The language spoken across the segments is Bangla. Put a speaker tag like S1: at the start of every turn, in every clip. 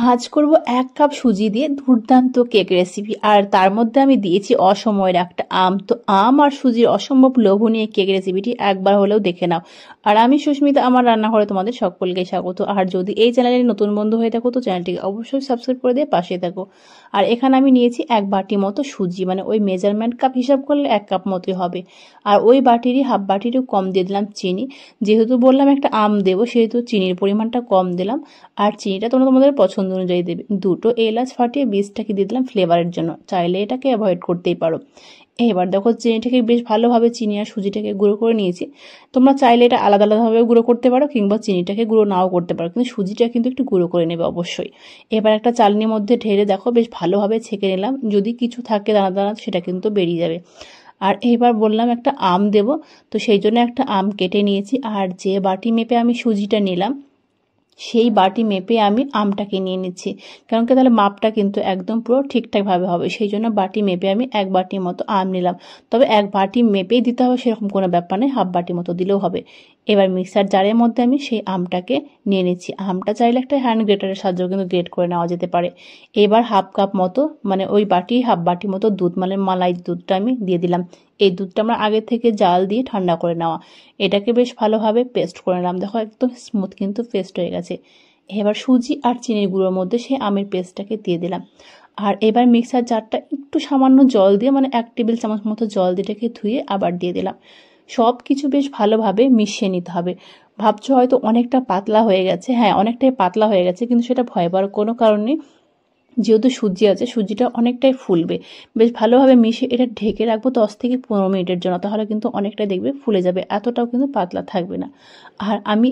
S1: আজ করব 1 কাপ সুজি দিয়ে দুর্দান্ত কেক রেসিপি। আর তার মধ্যে আমি দিয়েছি অসময়ের একটা আম। তো আম আর সুজির অসম্ভব লোভনীয় কেক রেসিপিটি একবার হলেও দেখে নাও। আর আমি সুস্মিতা, আমার রান্নাঘরে তোমাদের সকলকে স্বাগত। আর যদি এই চ্যানেলে নতুন বন্ধু হয়ে থাকো তো চ্যানেলটিকে অবশ্যই সাবস্ক্রাইব করে দিয়ে পাশে থাকো। আর এখানে আমি নিয়েছি 1 বাটি মতো সুজি, মানে ওই মেজারমেন্ট কাপ হিসাব করলে 1 কাপ মতোই হবে। আর ওই বাটিরই হাফ বাটিরও কম দিয়ে দিলাম চিনি। যেহেতু বললাম একটা আম দেবো, সেহেতু চিনির পরিমাণটা কম দিলাম। আর চিনিটা তোমরা তোমাদের পছন্দ অনুযায়ী দেবে। 2টো এলাচ ফাটিয়ে বীজটাকে দিয়ে দিলাম ফ্লেভারের জন্য, চাইলে এটাকে অ্যাভয়েড করতেই পারো। এবার দেখো চিনিটাকে বেশ ভালোভাবে, চিনি আর সুজিটাকে গুঁড়ো করে নিয়েছি। তোমরা চাইলে এটা আলাদা আলাদাভাবে গুঁড়ো করতে পারো, কিংবা চিনিটাকে গুঁড়ো নাও করতে পারো, কিন্তু সুজিটা কিন্তু একটু গুঁড়ো করে নেবে অবশ্যই। এবার একটা চালনির মধ্যে ঢেলে দেখো বেশ ভালোভাবে ছেঁকে নিলাম। যদি কিছু থাকে দানা দানা সেটা কিন্তু বেরিয়ে যাবে। আর এবার বললাম একটা আম দেব, তো সেই জন্য একটা আম কেটে নিয়েছি। আর যে বাটি মেপে আমি সুজিটা নিলাম সেই বাটি মেপে আমি আমটাকে নিয়ে নিচ্ছি, কারণ কি তাহলে মাপটা কিন্তু একদম পুরো ঠিকঠাকভাবে হবে। সেই জন্য বাটি মেপে আমি 1 বাটির মতো আম নিলাম। তবে 1 বাটি মেপেই দিতে হবে সেরকম কোনো ব্যাপার নেই, হাফ বাটি মতো দিলেও হবে। এবার মিক্সার জারের মধ্যে আমি সেই আমটাকে নিয়ে নিচ্ছি। আমটা চাইলে একটা হ্যান্ড গ্রেটারের সাহায্যেও কিন্তু গ্রেট করে নেওয়া যেতে পারে। এবার হাফ কাপ মতো, মানে ওই বাটি হাফ বাটি মতো দুধ, মানে মালাই দুধটা আমি দিয়ে দিলাম। এই দুধটা আমরা আগে থেকে জাল দিয়ে ঠান্ডা করে নেওয়া। এটাকে বেশ ভালোভাবে পেস্ট করে নিলাম। দেখো একদম স্মুথ কিন্তু পেস্ট হয়ে গেছে। এবার সুজি আর চিনির গুঁড়োর মধ্যে সেই আমের পেস্টটাকে দিয়ে দিলাম। আর এবার মিক্সার জারটা একটু সামান্য জল দিয়ে, মানে 1 টেবিল চামচ মতো জল দিয়ে এটাকে ধুয়ে আবার দিয়ে দিলাম। সব কিছু বেশ ভালোভাবে মিশিয়ে নিতে হবে। ভাবছো হয়তো অনেকটা পাতলা হয়ে গেছে, হ্যাঁ অনেকটাই পাতলা হয়ে গেছে, কিন্তু সেটা ভয় পাওয়ার কোনো কারণ নেই। যেহেতু সুজি আছে, সুজিটা অনেকটাই ফুলবে। বেশ ভালোভাবে মিশিয়ে এটা ঢেকে রাখবো 10 থেকে 15 মিনিটের জন্য, তাহলে কিন্তু অনেকটাই দেখবে ফুলে যাবে, এতটাও কিন্তু পাতলা থাকবে না। আর আমি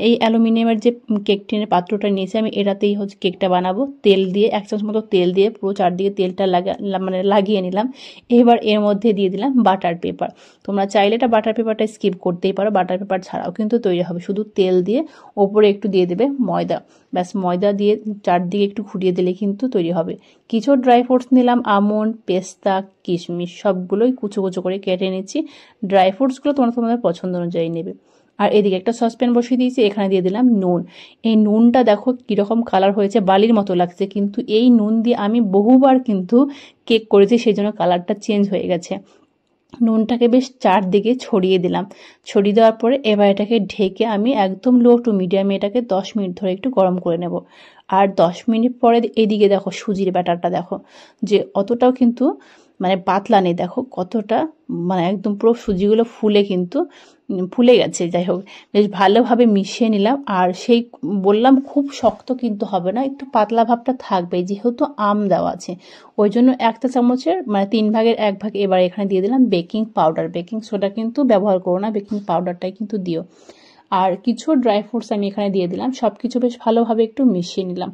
S1: এই অ্যালুমিনিয়ামের যে কেক টিনের পাত্রটা নিয়েছি, আমি এটাতেই হচ্ছে কেকটা বানাবো। তেল দিয়ে 1 চামচ মতো তেল দিয়ে পুরো চারদিকে তেলটা লাগিয়ে নিলাম। এবার এর মধ্যে দিয়ে দিলাম বাটার পেপার। তোমরা চাইলে এটা বাটার পেপারটা স্কিপ করতেই পারো, বাটার পেপার ছাড়াও কিন্তু তৈরি হবে। শুধু তেল দিয়ে ওপরে একটু দিয়ে দেবে ময়দা, ব্যাস ময়দা দিয়ে চারদিকে একটু ঘুরিয়ে দিলে কিন্তু তৈরি হবে। কিছু ড্রাই ফ্রুটস নিলাম, আমন্ড, পেস্তা, কিশমিশ সবগুলোই কুচো কুচো করে কেটে নিচ্ছি। ড্রাই ফ্রুটসগুলো তোমরা তোমাদের পছন্দ অনুযায়ী নেবে। আর এদিকে একটা সসপ্যান বসিয়ে দিয়েছি, এখানে দিয়ে দিলাম নুন। এই নুনটা দেখো কীরকম কালার হয়েছে, বালির মতো লাগছে, কিন্তু এই নুন দিয়ে আমি বহুবার কিন্তু কেক করেছি, সেই জন্য কালারটা চেঞ্জ হয়ে গেছে। নুনটাকে বেশ চারদিকে ছড়িয়ে দিলাম। ছড়িয়ে দেওয়ার পরে এবার এটাকে ঢেকে আমি একদম লো টু মিডিয়ামে এটাকে 10 মিনিট ধরে একটু গরম করে নেব। আর 10 মিনিট পরে এদিকে দেখো সুজির ব্যাটারটা দেখো যে অতটাও কিন্তু পাতলা নেই, দেখো কতটা একদম পুরো সুজিগুলো ফুলে কিন্তু ফুলে গেছে। যাই হোক, বেশ ভালোভাবে মিশিয়ে নিলাম। আর সেই বললাম খুব শক্ত কিন্তু হবে না, একটু পাতলা ভাবটা থাকবে, যেহেতু আম দেওয়া আছে। ওই জন্য 1 চা চামচের 3 ভাগের 1 ভাগ এবার এখানে দিয়ে দিলাম বেকিং পাউডার। বেকিং সোডা কিন্তু ব্যবহার করো না, বেকিং পাউডারটাই কিন্তু দিও। আর কিছু ড্রাই ফ্রুটস আমি এখানে দিয়ে দিলাম। সব কিছু বেশ ভালোভাবে একটু মিশিয়ে নিলাম।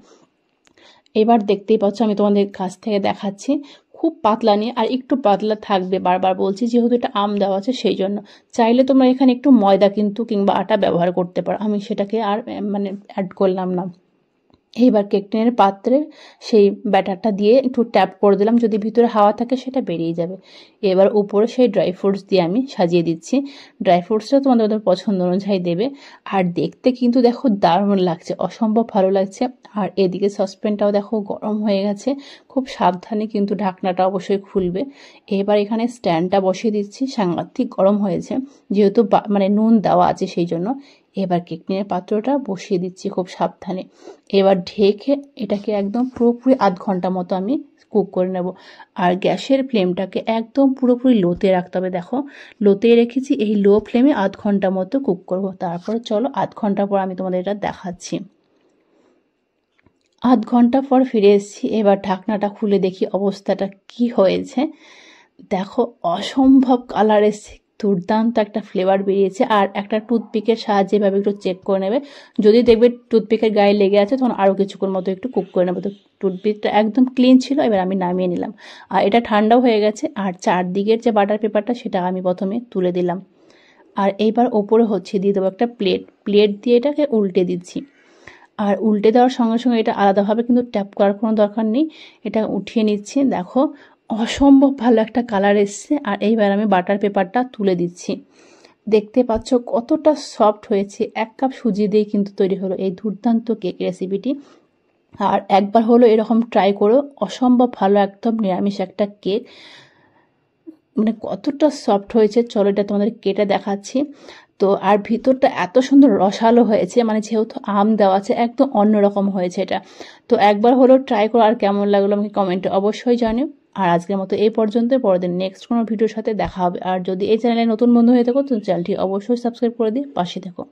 S1: এবার দেখতেই পাচ্ছ আমি তোমাদের কাছ থেকে দেখাচ্ছি, খুব পাতলা নিয়ে, আর একটু পাতলা থাকবে, বারবার বলছি, যেহেতু এটা আম দেওয়া আছে সেই জন্য। চাইলে তোমরা এখানে একটু ময়দা কিন্তু কিংবা আটা ব্যবহার করতে পারো, আমি সেটাকে আর অ্যাড করলাম না। এইবার কেক টিনের পাত্রে সেই ব্যাটারটা দিয়ে একটু ট্যাপ করে দিলাম, যদি ভিতরে হাওয়া থাকে সেটা বেরিয়ে যাবে। এবার উপরে সেই ড্রাই ফ্রুটস দিয়ে আমি সাজিয়ে দিচ্ছি। ড্রাই ফ্রুটসটা তোমাদের পছন্দ অনুযায়ী দেবে। আর দেখতে কিন্তু দেখো দারুণ লাগছে, অসম্ভব ভালো লাগছে। আর এদিকে সসপ্যানটাও দেখো গরম হয়ে গেছে, খুব সাবধানে কিন্তু ঢাকনাটা অবশ্যই খুলবে। এবার এখানে স্ট্যান্ডটা বসিয়ে দিচ্ছি, সাংঘাতিক গরম হয়েছে, যেহেতু নুন দেওয়া আছে সেই জন্য। এবার কেক টিনের পাত্রটা বসিয়ে দিচ্ছি খুব সাবধানে। এবার ঢেকে এটাকে একদম পুরোপুরি 1/2 ঘন্টা মতো আমি কুক করে নেব। আর গ্যাসের ফ্লেমটাকে একদম পুরোপুরি লোতে রাখতে হবে। দেখো লোতে রেখেছি, এই লো ফ্লেমে 1/2 ঘন্টা মতো কুক করব। তারপরে চলো 1/2 ঘন্টা পর আমি তোমাদের এটা দেখাচ্ছি। 1/2 ঘন্টা পর ফিরে এসেছি। এবার ঢাকনাটা খুলে দেখি অবস্থাটা কি হয়েছে। দেখো অসম্ভব কালার এসছে, দুর্দান্ত একটা ফ্লেভার বেরিয়েছে। আর একটা টুথপিকের সাহায্যে এভাবে একটু চেক করে নেবে, যদি দেখবে টুথপিকের গায়ে লেগে আছে তখন আরও কিছুক্ষণ মতো একটু কুক করে নেবে। তো টুথপিকটা একদম ক্লিন ছিল, এবার আমি নামিয়ে নিলাম। আর এটা ঠান্ডাও হয়ে গেছে। আর চারদিকের যে বাটার পেপারটা সেটা আমি প্রথমে তুলে দিলাম। আর এইবার ওপরে দিয়ে দেবো একটা প্লেট দিয়ে এটাকে উল্টে দিচ্ছি। আর উল্টে দেওয়ার সঙ্গে সঙ্গে এটা আলাদাভাবে কিন্তু ট্যাপ করার কোনো দরকার নেই, এটা উঠিয়ে নিচ্ছি। দেখো অসম্ভব ভালো একটা কালার এসছে। আর এইবার আমি বাটার পেপারটা তুলে দিচ্ছি। দেখতে পাচ্ছ কতটা সফট হয়েছে। 1 কাপ সুজি দিয়ে কিন্তু তৈরি হলো এই দুর্দান্ত কেক রেসিপিটি। আর একবার হলো এরকম ট্রাই করো, অসম্ভব ভালো একদম নিরামিষ একটা কেক। মানে কতটা সফট হয়েছে, চলো এটা তোমাদের কেটে দেখাচ্ছি। তো আর ভিতরটা এত সুন্দর রসালো হয়েছে, মানে যেহেতু আম দেওয়া আছে একদম অন্যরকম হয়েছে এটা। তো একবার হলো ট্রাই করো, আর কেমন লাগলো আমাকে কমেন্টে অবশ্যই জানিও। আর আজকের মতো এই পর্যন্ত, পরদিন নেক্সট কোনো ভিডিওর সাথে দেখা হবে। আর যদি এই চ্যানেলে নতুন বন্ধু হয়ে থাকো তো চ্যানেলটি অবশ্যই সাবস্ক্রাইব করে দিয়ে পাশে থেকো।